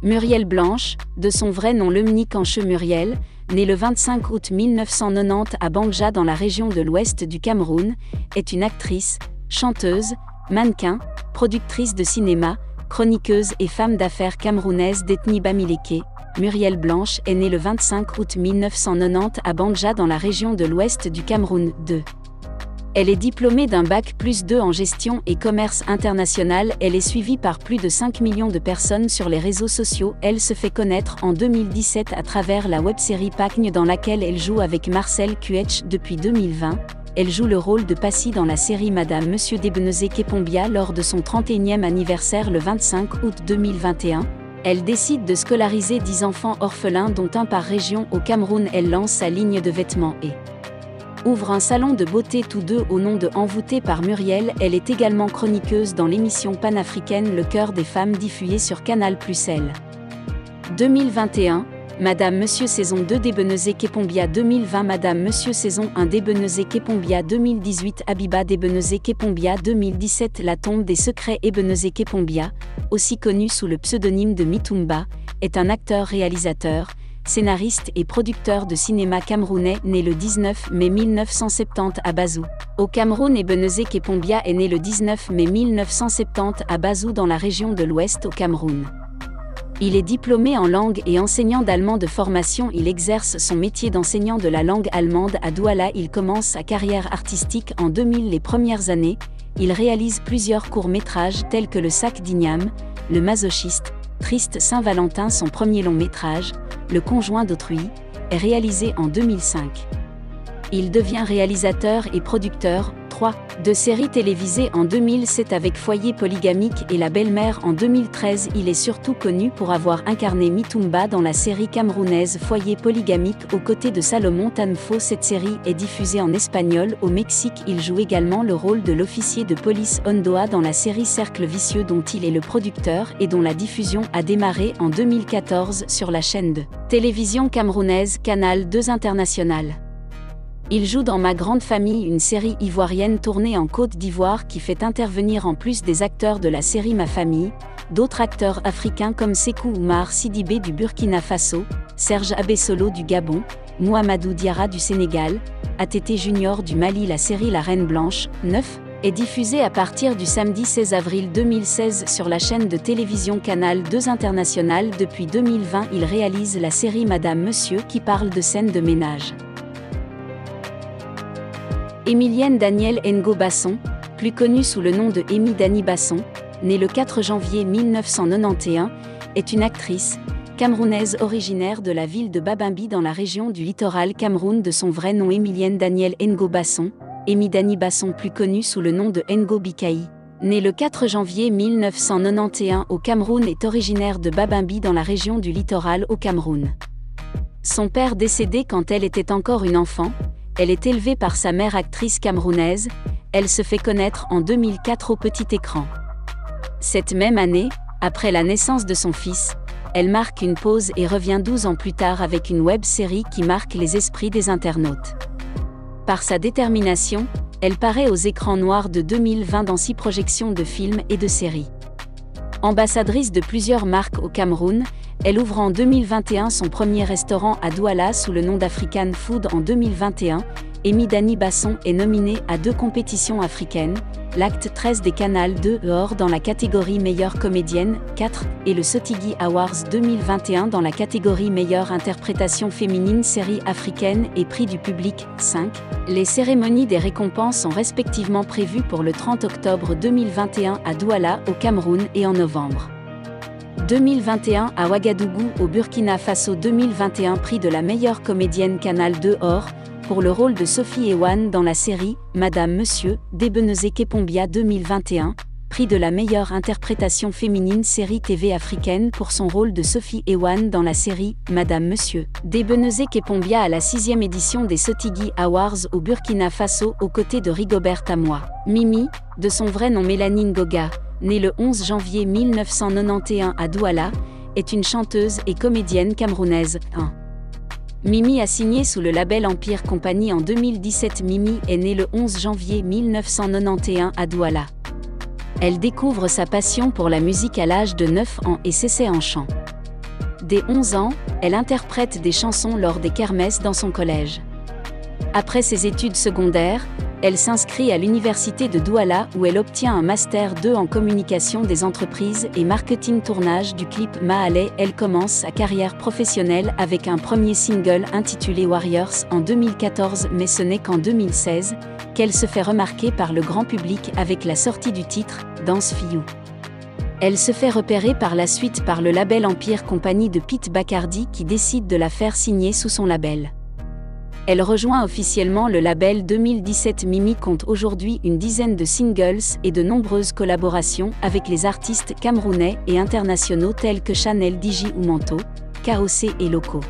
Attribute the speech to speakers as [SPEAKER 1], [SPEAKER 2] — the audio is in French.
[SPEAKER 1] Muriel Blanche, de son vrai nom Lemni Kanche Muriel, née le 25 août 1990 à Bangja dans la région de l'ouest du Cameroun, est une actrice, chanteuse, mannequin, productrice de cinéma, chroniqueuse et femme d'affaires camerounaise d'ethnie Bamileke. Muriel Blanche est née le 25 août 1990 à Bangja dans la région de l'ouest du Cameroun. Elle est diplômée d'un Bac+2 en gestion et commerce international. Elle est suivie par plus de 5 millions de personnes sur les réseaux sociaux. Elle se fait connaître en 2017 à travers la web-série Pagne dans laquelle elle joue avec Marcel Cuech depuis 2020. Elle joue le rôle de Passy dans la série Madame Monsieur d'Ebenezer Kepombia lors de son 31e anniversaire le 25 août 2021. Elle décide de scolariser 10 enfants orphelins dont un par région au Cameroun. Elle lance sa ligne de vêtements et ouvre un salon de beauté, tous deux au nom de Envoûtée par Muriel. Elle est également chroniqueuse dans l'émission panafricaine Le Cœur des Femmes diffusée sur Canal+L. 2021, Madame Monsieur saison 2 d'Ebenezer Kepombia 2020 Madame Monsieur saison 1 d'Ebenezer Kepombia 2018 Abiba d'Ebenezer Kepombia 2017 La tombe des secrets Ebenezer Kepombia, aussi connu sous le pseudonyme de Mitumba, est un acteur-réalisateur, scénariste et producteur de cinéma camerounais né le 19 mai 1970 à Bazou. Au Cameroun, Ebenezer Kepombia est né le 19 mai 1970 à Bazou dans la région de l'Ouest au Cameroun. Il est diplômé en langue et enseignant d'allemand de formation. Il exerce son métier d'enseignant de la langue allemande à Douala. Il commence sa carrière artistique en 2000. Les premières années, il réalise plusieurs courts-métrages tels que Le Sac d'Igname, Le Masochiste, Triste Saint-Valentin. Son premier long-métrage, Le conjoint d'autrui, est réalisé en 2005. Il devient réalisateur et producteur, de séries télévisées en 2007 avec Foyer polygamique et La belle-mère en 2013. Il est surtout connu pour avoir incarné Mitumba dans la série camerounaise Foyer polygamique aux côtés de Salomon Tanfo. Cette série est diffusée en espagnol au Mexique. Il joue également le rôle de l'officier de police Ondoa dans la série Cercle vicieux dont il est le producteur et dont la diffusion a démarré en 2014 sur la chaîne de télévision camerounaise Canal 2 International. Il joue dans Ma grande famille, une série ivoirienne tournée en Côte d'Ivoire qui fait intervenir en plus des acteurs de la série Ma famille, d'autres acteurs africains comme Sékou Oumar Sidibé du Burkina Faso, Serge Abessolo du Gabon, Mouhamadou Diarra du Sénégal, ATT Junior du Mali. La série La Reine Blanche, 9, est diffusée à partir du samedi 16 avril 2016 sur la chaîne de télévision Canal 2 International. Depuis 2020, il réalise la série Madame Monsieur qui parle de scènes de ménage. Émilienne Danielle Ngo Basson, plus connue sous le nom de Emi Dani Basson, née le 4 janvier 1991, est une actrice camerounaise originaire de la ville de Babimbi dans la région du littoral Cameroun. De son vrai nom Émilienne Danielle Ngo Basson, Emi Dani Basson plus connue sous le nom de Ngo Bikaï, née le 4 janvier 1991 au Cameroun, est originaire de Babimbi dans la région du littoral au Cameroun. Son père décédé quand elle était encore une enfant, elle est élevée par sa mère actrice camerounaise. Elle se fait connaître en 2004 au petit écran. Cette même année, après la naissance de son fils, elle marque une pause et revient 12 ans plus tard avec une web-série qui marque les esprits des internautes. Par sa détermination, elle paraît aux écrans noirs de 2020 dans 6 projections de films et de séries. Ambassadrice de plusieurs marques au Cameroun, elle ouvre en 2021 son premier restaurant à Douala sous le nom d'African Food. En 2021, Emi Dani Basson est nominée à 2 compétitions africaines, l'Acte 13 des Canal 2 Or dans la catégorie Meilleure comédienne, 4, et le Sotigi Awards 2021 dans la catégorie Meilleure interprétation féminine série africaine et Prix du public, 5. Les cérémonies des récompenses sont respectivement prévues pour le 30 octobre 2021 à Douala, au Cameroun et en novembre 2021 à Ouagadougou, au Burkina Faso. 2021 Prix de la meilleure comédienne Canal 2 Or, pour le rôle de Sophie Ewan dans la série Madame Monsieur d'Ebenezer Kepombia. 2021 Prix de la meilleure interprétation féminine série TV africaine pour son rôle de Sophie Ewan dans la série Madame Monsieur d'Ebenezer Kepombia à la 6e édition des Sotigi Awards au Burkina Faso aux côtés de Rigobert Tamois. Mimi, de son vrai nom Mélanie Ngoga, née le 11 janvier 1991 à Douala, est une chanteuse et comédienne camerounaise. Mimi a signé sous le label Empire Company en 2017. Mimi est née le 11 janvier 1991 à Douala. Elle découvre sa passion pour la musique à l'âge de 9 ans et s'essaie en chant. Dès 11 ans, elle interprète des chansons lors des kermesses dans son collège. Après ses études secondaires, elle s'inscrit à l'université de Douala où elle obtient un Master 2 en communication des entreprises et marketing. Tournage du clip Mahalé. Elle commence sa carrière professionnelle avec un premier single intitulé Warriors en 2014, mais ce n'est qu'en 2016 qu'elle se fait remarquer par le grand public avec la sortie du titre Danse Fillou. Elle se fait repérer par la suite par le label Empire Company de Pete Bacardi qui décide de la faire signer sous son label. Elle rejoint officiellement le label 2017. Mimi compte aujourd'hui une dizaine de singles et de nombreuses collaborations avec les artistes camerounais et internationaux tels que Chanel, Digi ou Manteau, KOC et Loco.